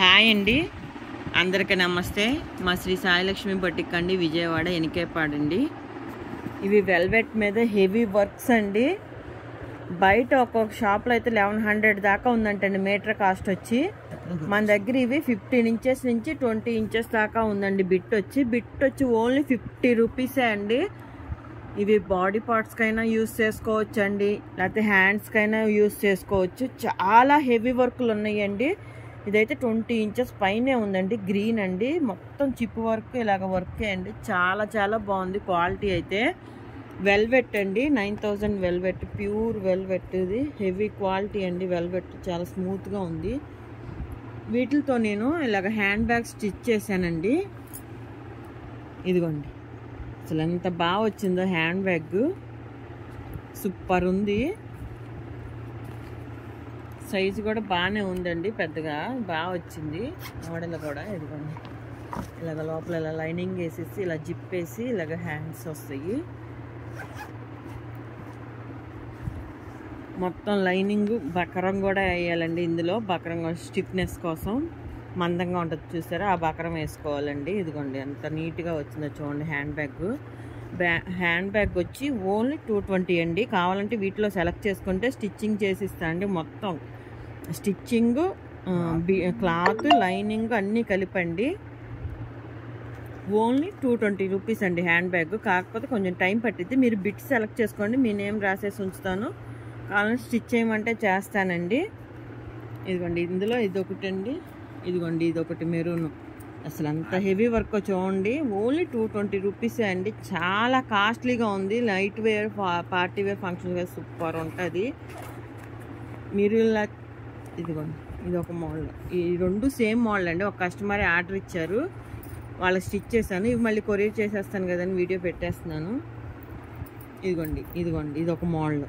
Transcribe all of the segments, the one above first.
Hi అండి, అందరికీ నమస్తే. మా శ్రీ సాయిలక్ష్మి బొటిక్ అండి, విజయవాడ ఎనికేపాడండి. ఇవి వెల్వెట్ మీద హెవీ వర్క్స్ అండి. బయట ఒక్కొక్క షాప్లో అయితే 1100 దాకా ఉందంటండి మీటర్ కాస్ట్ వచ్చి. మన దగ్గర ఇవి 15 ఇంచెస్ నుంచి 20 ఇంచెస్ దాకా ఉందండి. బిట్ వచ్చి ఓన్లీ 50 రూపీసే అండి. ఇవి బాడీ పార్ట్స్కైనా యూస్ చేసుకోవచ్చు అండి, లేకపోతే హ్యాండ్స్కైనా యూస్ చేసుకోవచ్చు. చాలా హెవీ వర్క్లు ఉన్నాయండి. ఇదైతే 20 ఇంచెస్ పైనే ఉందండి. గ్రీన్ అండి, మొత్తం చిప్ వర్క్ ఇలాగ వర్కే అండి. చాలా చాలా బాగుంది క్వాలిటీ అయితే. వెల్వెట్ అండి, 9000 వెల్వెట్, ప్యూర్ వెల్వెట్. ఇది హెవీ క్వాలిటీ అండి. వెల్వెట్ చాలా స్మూత్గా ఉంది. వీటితో నేను ఇలాగ హ్యాండ్ బ్యాగ్ స్టిచ్ చేశానండి. ఇదిగోండి, అసలు ఎంత బాగా వచ్చిందో హ్యాండ్ బ్యాగ్, సూపర్ ఉంది. సైజు కూడా బాగానే ఉందండి, పెద్దగా బాగా వచ్చింది మోడల్ కూడా. ఇదిగోండి, ఇలాగ లోపల ఇలా లైనింగ్ వేసేసి ఇలా జిప్ వేసి ఇలాగ హ్యాండ్స్ వస్తాయి. మొత్తం లైనింగ్ బకరం కూడా వేయాలండి. ఇందులో బకరం స్టిఫ్నెస్ కోసం మందంగా ఉంటుంది చూసారా, ఆ బకరం వేసుకోవాలండి. ఇదిగోండి ఎంత నీట్గా వచ్చిందో చూడండి. హ్యాండ్ బ్యాగ్ వచ్చి ఓన్లీ 220 అండి. కావాలంటే వీటిలో సెలెక్ట్ చేసుకుంటే స్టిచ్చింగ్ చేసి ఇస్తా అండి. మొత్తం స్టిచ్చింగ్, క్లాత్, లైనింగ్ అన్నీ కలిపండి. ఓన్లీ 220 రూపీస్ అండి హ్యాండ్ బ్యాగ్. కాకపోతే కొంచెం టైం పట్టిద్ది. మీరు బిట్ సెలెక్ట్ చేసుకోండి, మీ నేమ్ రాసేసి ఉంచుతాను. కావాలంటే స్టిచ్ చేయమంటే చేస్తానండి. ఇదిగోండి, ఇందులో ఇదొకటి అండి, ఇదిగోండి ఇదొకటి మెరూన్. అసలు అంత హెవీ వర్క్ చూడండి. ఓన్లీ 220 రూపీసే అండి. చాలా కాస్ట్లీగా ఉంది. Light wear, party wear, function wear super ఉంటుంది. మీరు ఇలా ఇదిగోండి, ఇది ఒక మోడల్. ఈ రెండు సేమ్ మోడల్ అండి. ఒక కస్టమర్ ఆర్డర్ ఇచ్చారు, వాళ్ళకి స్టిచ్ చేశాను. ఇవి మళ్ళీ కొరియర్ చేసేస్తాను కదండి, వీడియో పెట్టేస్తున్నాను. ఇదిగోండి ఇది ఒక మోడల్.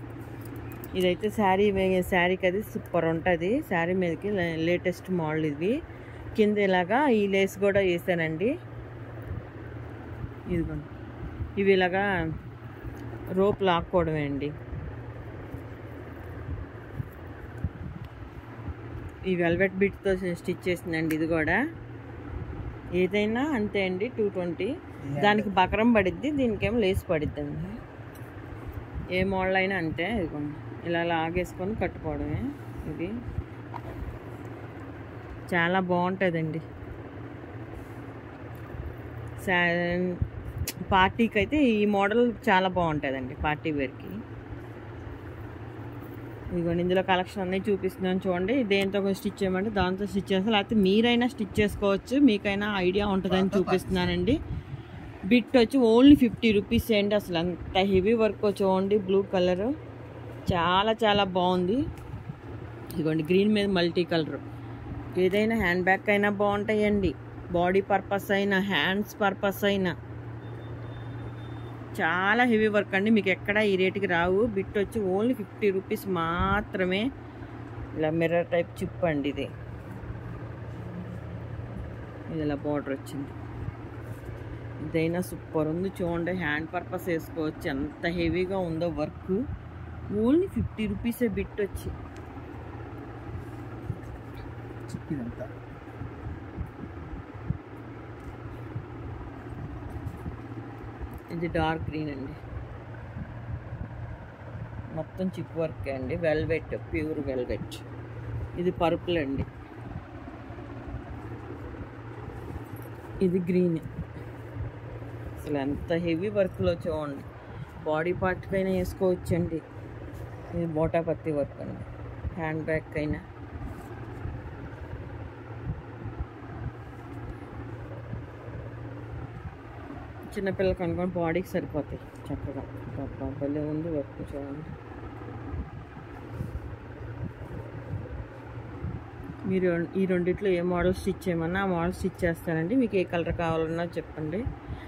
ఇదైతే శారీకి అది సూపర్ ఉంటుంది. శారీ మీదకి లేటెస్ట్ మోడల్ ఇది. కింద ఇలాగా ఈ లేస్ కూడా వేసానండి. ఇదిగోండి, ఇవి ఇలాగా రోప్ లాక్కోవడమే అండి. ఈ వెల్వెట్ బిట్తో స్టిచ్ చేసిందండి. ఇది కూడా ఏదైనా అంతే అండి, 220. దానికి బకరం పడిద్ది, దీనికేమో లేస్ పడిద్ది అండి. ఏ మోడల్ అయినా అంతే. ఇదిగోండి, ఇలా లాగేసుకొని కట్టుకోవడమే. ఇది చాలా బాగుంటుందండి. పార్టీకి అయితే ఈ మోడల్ చాలా బాగుంటుందండి, పార్టీ వేర్కి. ఇదిగోండి, ఇందులో కలెక్షన్ అన్నీ చూపిస్తున్నాను చూడండి. దేంతో స్టిచ్ చేయమంటే దాంతో స్టిచ్ చేస్తాను, లేకపోతే మీరైనా స్టిచ్ చేసుకోవచ్చు, మీకైనా ఐడియా ఉంటుందని చూపిస్తున్నానండి. బిట్ వచ్చి ఓన్లీ 50 రూపీస్ అండి. అసలు అంత హెవీ వర్క్ చూడండి. బ్లూ కలర్ చాలా చాలా బాగుంది. ఇదిగోండి, గ్రీన్ మీద మల్టీ కలర్. ఏదైనా హ్యాండ్ బ్యాగ్ అయినా బాగుంటాయండి, బాడీ పర్పస్ అయినా, హ్యాండ్స్ పర్పస్ అయినా. చాలా హెవీ వర్క్ అండి, మీకు ఎక్కడ ఈ రేటుకి రావు. బిట్ వచ్చి ఓన్లీ 50 రూపీస్ మాత్రమే. ఇలా మిర్రర్ టైప్ చిప్ అండి ఇది ఇలా బార్డర్ వచ్చింది. ఇదైనా సూపర్ ఉంది చూడండి. హ్యాండ్ పర్పస్ వేసుకోవచ్చు, ఎంత హెవీగా ఉందో వర్క్. ఓన్లీ 50 రూపీసే బిట్ వచ్చి. ఇది డార్క్ గ్రీన్ అండి, మొత్తం చిప్ వర్క్ అండి. Velvet, pure velvet. ఇది పర్పుల్ అండి, ఇది గ్రీన్. అసలు ఎంత హెవీ వర్క్లో చూడండి. బాడీ పార్ట్కైనా వేసుకోవచ్చండి. ఇది బోటాపత్తి వర్క్ అండి, హ్యాండ్ బ్యాగ్ అయినా. చిన్నపిల్లలకి అనుకోండి, బాడీకి సరిపోతాయి చక్కగా. భలే ఉంది వర్క్ చూడండి. మీరు ఈ రెండిట్లో ఏ మోడల్ స్టిచ్ చేయమన్నా ఆ మోడల్ స్టిచ్ చేస్తానండి. మీకు ఏ కలర్ కావాలన్నా చెప్పండి,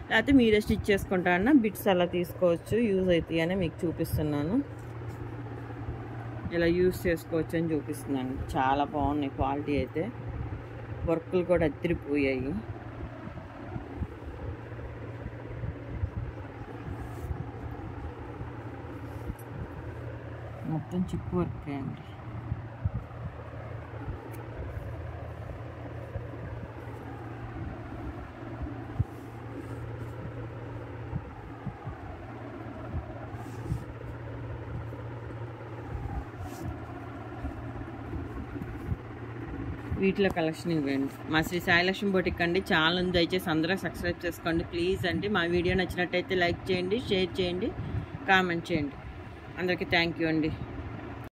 లేకపోతే మీరే స్టిచ్ చేసుకుంటారన్నా బిట్స్ అలా తీసుకోవచ్చు, యూజ్ అవుతాయి అని మీకు చూపిస్తున్నాను. ఇలా యూజ్ చేసుకోవచ్చు అని చూపిస్తున్నాను. చాలా బాగున్నాయి క్వాలిటీ అయితే. వర్కులు కూడా అదిరిపోయాయి. మొత్తం చిప్ వర్క్ అండి. వీటిలో కలెక్షన్ ఇవ్వండి. మా శ్రీ సాయిలక్ష్మి బొటిక్ అండి. ఛానల్ ఉంది, దయచేసి అందరూ సబ్స్క్రైబ్ చేసుకోండి ప్లీజ్ అండి. మా వీడియో నచ్చినట్టయితే లైక్ చేయండి, షేర్ చేయండి, కామెంట్ చేయండి. అందరికీ థ్యాంక్ యూ అండి.